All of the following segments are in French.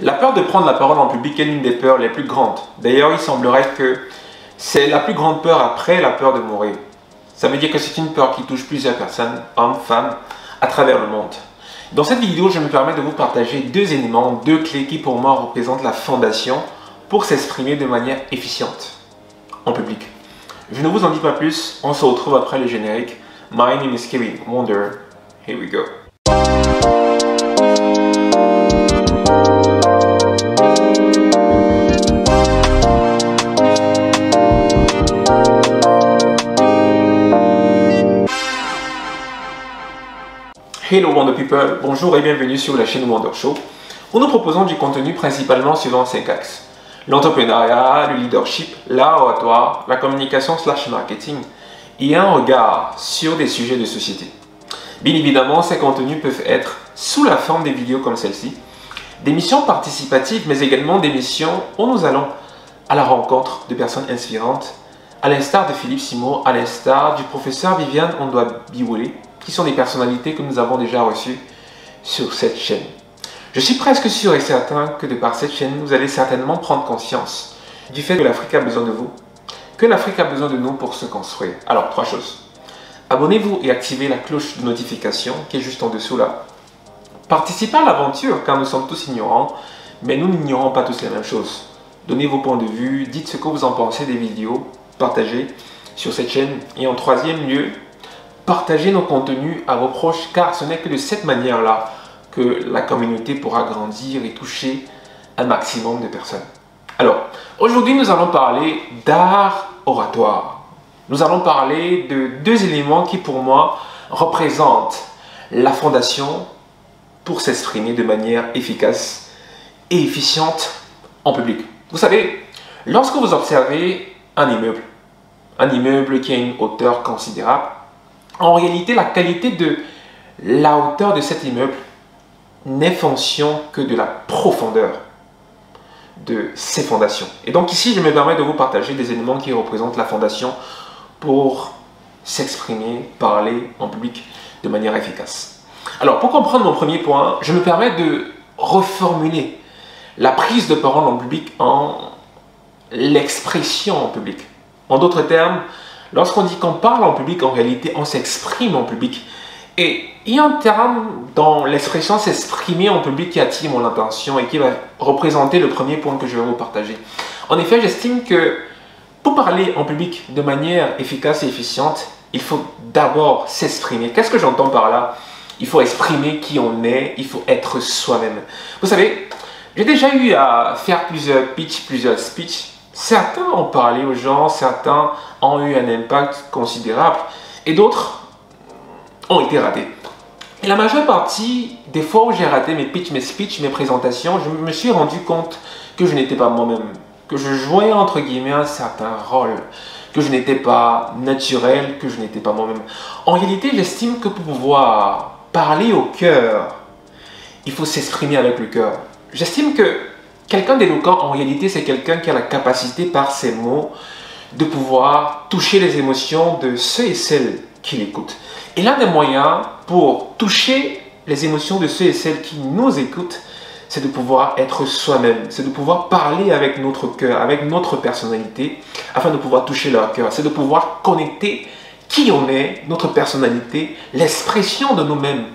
La peur de prendre la parole en public est l'une des peurs les plus grandes. D'ailleurs, il semblerait que c'est la plus grande peur après la peur de mourir. Ça veut dire que c'est une peur qui touche plusieurs personnes, hommes, femmes, à travers le monde. Dans cette vidéo, je me permets de vous partager deux éléments, deux clés qui pour moi représentent la fondation pour s'exprimer de manière efficiente en public. Je ne vous en dis pas plus, on se retrouve après le générique. My name is Kevin Wonder. Here we go. Hello Wonder People, bonjour et bienvenue sur la chaîne Wonder Show, où nous proposons du contenu principalement suivant 5 axes. L'entrepreneuriat, le leadership, l'art oratoire, la communication / marketing et un regard sur des sujets de société. Bien évidemment, ces contenus peuvent être sous la forme des vidéos comme celle-ci, des missions participatives, mais également des missions où nous allons à la rencontre de personnes inspirantes, à l'instar de Philippe Simon, à l'instar du professeur Viviane Ondoa-Biwole, qui sont des personnalités que nous avons déjà reçues sur cette chaîne. Je suis presque sûr et certain que de par cette chaîne, vous allez certainement prendre conscience du fait que l'Afrique a besoin de vous, que l'Afrique a besoin de nous pour se construire. Alors, 3 choses. Abonnez-vous et activez la cloche de notification qui est juste en dessous là. Participez à l'aventure car nous sommes tous ignorants, mais nous n'ignorons pas tous les mêmes choses. Donnez vos points de vue, dites ce que vous en pensez des vidéos, partagez sur cette chaîne. Et en 3e lieu, partagez nos contenus à vos proches car ce n'est que de cette manière-là que la communauté pourra grandir et toucher un maximum de personnes. Alors, aujourd'hui nous allons parler d'art oratoire. Nous allons parler de 2 éléments qui pour moi représentent la fondation pour s'exprimer de manière efficace et efficiente en public. Vous savez, lorsque vous observez un immeuble qui a une hauteur considérable, en réalité, la qualité de la hauteur de cet immeuble n'est fonction que de la profondeur de ses fondations. Et donc ici, je me permets de vous partager des éléments qui représentent la fondation pour s'exprimer, parler en public de manière efficace. Alors, pour comprendre mon premier point, je me permets de reformuler la prise de parole en public en l'expression en public. En d'autres termes, lorsqu'on dit qu'on parle en public, en réalité, on s'exprime en public. Et il y a un terme dans l'expression s'exprimer en public qui attire mon attention et qui va représenter le premier point que je vais vous partager. En effet, j'estime que pour parler en public de manière efficace et efficiente, il faut d'abord s'exprimer. Qu'est-ce que j'entends par là? Il faut exprimer qui on est, il faut être soi-même. Vous savez, j'ai déjà eu à faire plusieurs pitchs, plusieurs speeches. Certains ont parlé aux gens, certains ont eu un impact considérable et d'autres ont été ratés. Et la majeure partie des fois où j'ai raté mes pitchs, mes speeches, mes présentations, je me suis rendu compte que je n'étais pas moi-même, que je jouais entre guillemets un certain rôle, que je n'étais pas naturel, que je n'étais pas moi-même. En réalité, j'estime que pour pouvoir parler au cœur, il faut s'exprimer avec le cœur. J'estime que quelqu'un d'éloquent, en réalité, c'est quelqu'un qui a la capacité par ses mots de pouvoir toucher les émotions de ceux et celles qui l'écoutent. Et l'un des moyens pour toucher les émotions de ceux et celles qui nous écoutent, c'est de pouvoir être soi-même, c'est de pouvoir parler avec notre cœur, avec notre personnalité, afin de pouvoir toucher leur cœur. C'est de pouvoir connecter qui on est, notre personnalité, l'expression de nous-mêmes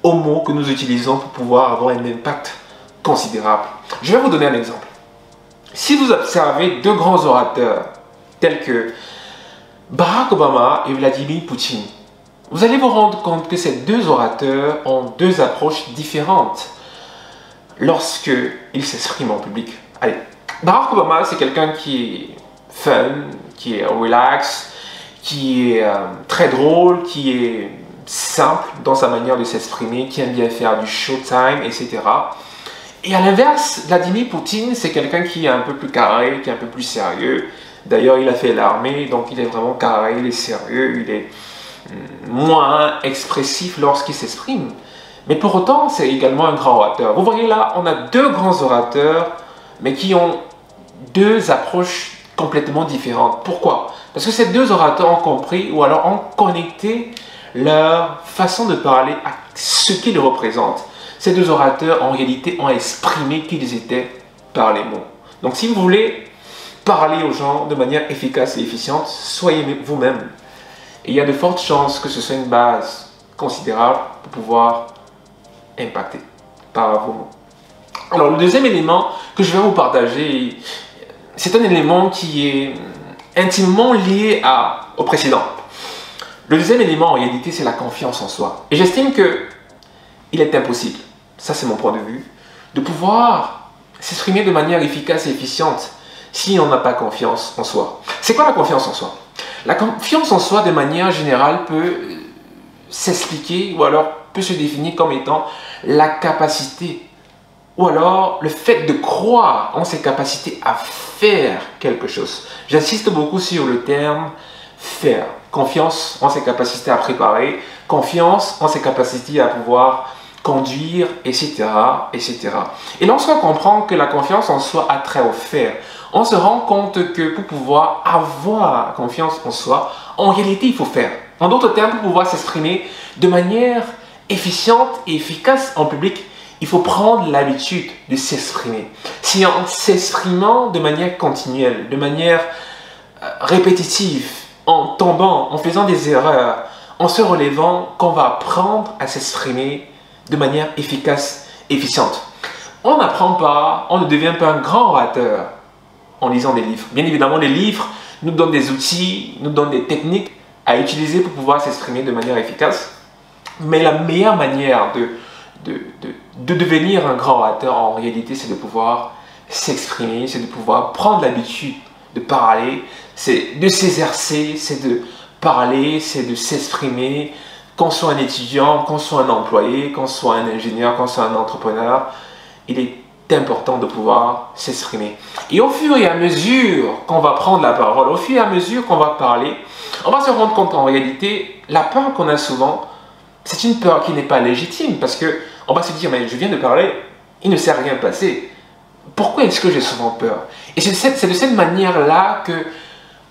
aux mots que nous utilisons pour pouvoir avoir un impact considérable. Je vais vous donner un exemple. Si vous observez 2 grands orateurs tels que Barack Obama et Vladimir Poutine, vous allez vous rendre compte que ces 2 orateurs ont 2 approches différentes lorsqu'ils s'expriment en public. Allez, Barack Obama, c'est quelqu'un qui est fun, qui est relax, qui est très drôle, qui est simple dans sa manière de s'exprimer, qui aime bien faire du showtime, etc. Et à l'inverse, Vladimir Poutine, c'est quelqu'un qui est un peu plus carré, qui est un peu plus sérieux. D'ailleurs, il a fait l'armée, donc il est vraiment carré, il est sérieux, il est moins expressif lorsqu'il s'exprime. Mais pour autant, c'est également un grand orateur. Vous voyez là, on a 2 grands orateurs, mais qui ont 2 approches complètement différentes. Pourquoi? Parce que ces 2 orateurs ont compris ou alors ont connecté leur façon de parler à ce qu'ils représentent. ces deux orateurs, en réalité, ont exprimé qui ils étaient par les mots. Donc, si vous voulez parler aux gens de manière efficace et efficiente, soyez vous-même. Et il y a de fortes chances que ce soit une base considérable pour pouvoir impacter par vos mots. Alors, le deuxième élément que je vais vous partager, c'est un élément qui est intimement lié au précédent. Le deuxième élément, en réalité, c'est la confiance en soi. Et j'estime qu'il est impossible, ça c'est mon point de vue, de pouvoir s'exprimer de manière efficace et efficiente si on n'a pas confiance en soi. C'est quoi la confiance en soi? La confiance en soi, de manière générale, peut s'expliquer ou alors peut se définir comme étant la capacité ou alors le fait de croire en ses capacités à faire quelque chose. J'insiste beaucoup sur le terme faire. Confiance en ses capacités à préparer, confiance en ses capacités à pouvoir conduire, etc., etc. Et lorsqu'on comprend que la confiance en soi a trait au faire, on se rend compte que pour pouvoir avoir confiance en soi, en réalité, il faut faire. En d'autres termes, pour pouvoir s'exprimer de manière efficiente et efficace en public, il faut prendre l'habitude de s'exprimer. C'est en s'exprimant de manière continuelle, de manière répétitive, en tombant, en faisant des erreurs, en se relevant, qu'on va apprendre à s'exprimer de manière efficace, efficiente. On n'apprend pas, on ne devient pas un grand orateur en lisant des livres. Bien évidemment, les livres nous donnent des outils, nous donnent des techniques à utiliser pour pouvoir s'exprimer de manière efficace. Mais la meilleure manière de devenir un grand orateur, en réalité, c'est de pouvoir s'exprimer, c'est de pouvoir prendre l'habitude de parler, c'est de s'exercer, c'est de parler, c'est de s'exprimer, qu'on soit un étudiant, qu'on soit un employé, qu'on soit un ingénieur, qu'on soit un entrepreneur, il est important de pouvoir s'exprimer. Et au fur et à mesure qu'on va prendre la parole, au fur et à mesure qu'on va parler, on va se rendre compte qu'en réalité, la peur qu'on a souvent, c'est une peur qui n'est pas légitime parce que on va se dire, mais je viens de parler, il ne s'est rien passé. Pourquoi est-ce que j'ai souvent peur? Et c'est de cette manière-là que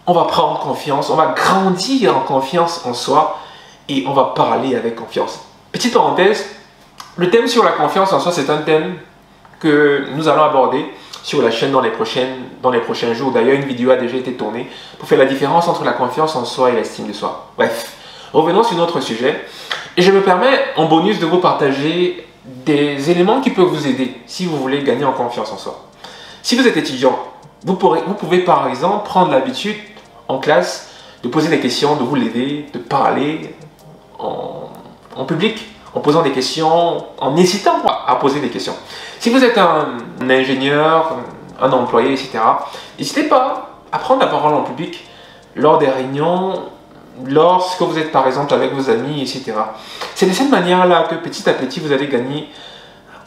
on va prendre confiance, on va grandir en confiance en soi et on va parler avec confiance. Petite parenthèse, le thème sur la confiance en soi, c'est un thème que nous allons aborder sur la chaîne dans les prochains jours. D'ailleurs, une vidéo a déjà été tournée pour faire la différence entre la confiance en soi et l'estime de soi. Bref, revenons sur notre sujet. Et je me permets en bonus de vous partager des éléments qui peuvent vous aider si vous voulez gagner en confiance en soi. Si vous êtes étudiant, vous pouvez par exemple prendre l'habitude en classe de poser des questions, de vous lever, de parler en public, en posant des questions, en hésitant à poser des questions. Si vous êtes un ingénieur, un employé, etc., n'hésitez pas à prendre la parole en public lors des réunions, lorsque vous êtes par exemple avec vos amis, etc. C'est de cette manière-là que petit à petit vous allez gagner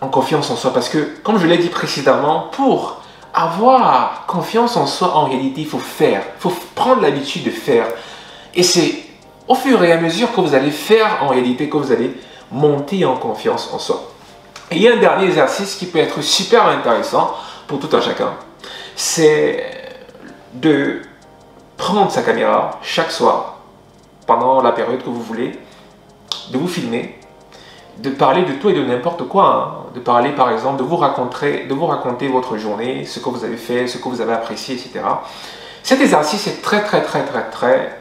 en confiance en soi. Parce que, comme je l'ai dit précédemment, pour avoir confiance en soi, en réalité, il faut faire. Il faut prendre l'habitude de faire. Et c'est au fur et à mesure que vous allez faire, en réalité, que vous allez monter en confiance en soi. Et il y a un dernier exercice qui peut être super intéressant pour tout un chacun. C'est de prendre sa caméra chaque soir, pendant la période que vous voulez, de vous filmer, de parler de tout et de n'importe quoi, hein. De parler par exemple, de vous raconter votre journée, ce que vous avez fait, ce que vous avez apprécié, etc. Cet exercice est très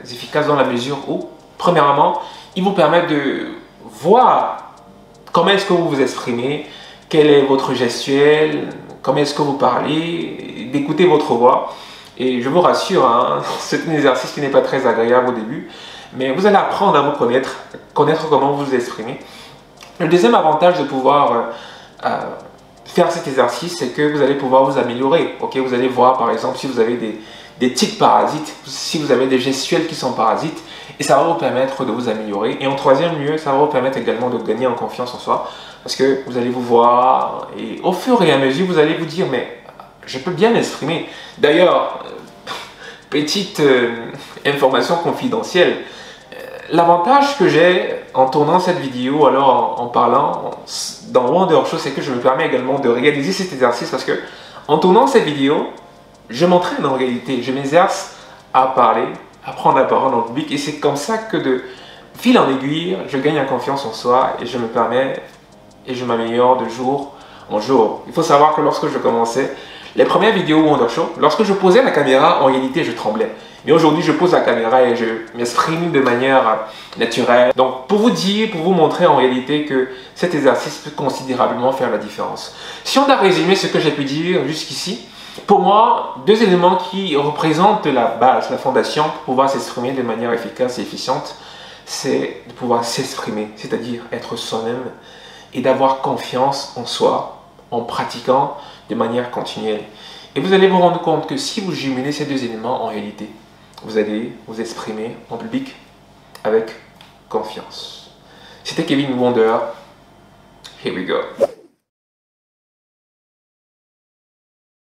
efficace dans la mesure où, premièrement, il vous permet de voir comment est-ce que vous vous exprimez, quel est votre gestuel, comment est-ce que vous parlez, d'écouter votre voix. Et je vous rassure, hein, c'est un exercice qui n'est pas très agréable au début, mais vous allez apprendre à vous connaître comment vous vous exprimez. Le deuxième avantage de pouvoir faire cet exercice, c'est que vous allez pouvoir vous améliorer. Okay? Vous allez voir par exemple si vous avez des tics parasites, si vous avez des gestuels qui sont parasites, et ça va vous permettre de vous améliorer. Et en troisième lieu, ça va vous permettre également de gagner en confiance en soi, parce que vous allez vous voir, et au fur et à mesure, vous allez vous dire, mais je peux bien m'exprimer. D'ailleurs, petite information confidentielle, l'avantage que j'ai en tournant cette vidéo, alors en parlant dans Wondershow, c'est que je me permets également de réaliser cet exercice parce que en tournant cette vidéo, je m'entraîne en réalité, je m'exerce à parler, à prendre la parole en public et c'est comme ça que de fil en aiguille, je gagne en confiance en soi et je me permets et je m'améliore de jour en jour. Il faut savoir que lorsque je commençais les premières vidéos Wonder Show, lorsque je posais la caméra, en réalité, je tremblais. Mais aujourd'hui, je pose la caméra et je m'exprime de manière naturelle. Donc, pour vous dire, pour vous montrer en réalité que cet exercice peut considérablement faire la différence. Si on a résumé ce que j'ai pu dire jusqu'ici, pour moi, deux éléments qui représentent la base, la fondation pour pouvoir s'exprimer de manière efficace et efficiente, c'est de pouvoir s'exprimer, c'est-à-dire être soi-même et d'avoir confiance en soi en pratiquant de manière continuelle. Et vous allez vous rendre compte que si vous jumelez ces deux éléments en réalité, vous allez vous exprimer en public avec confiance. C'était Kevin Wonder. Here we go.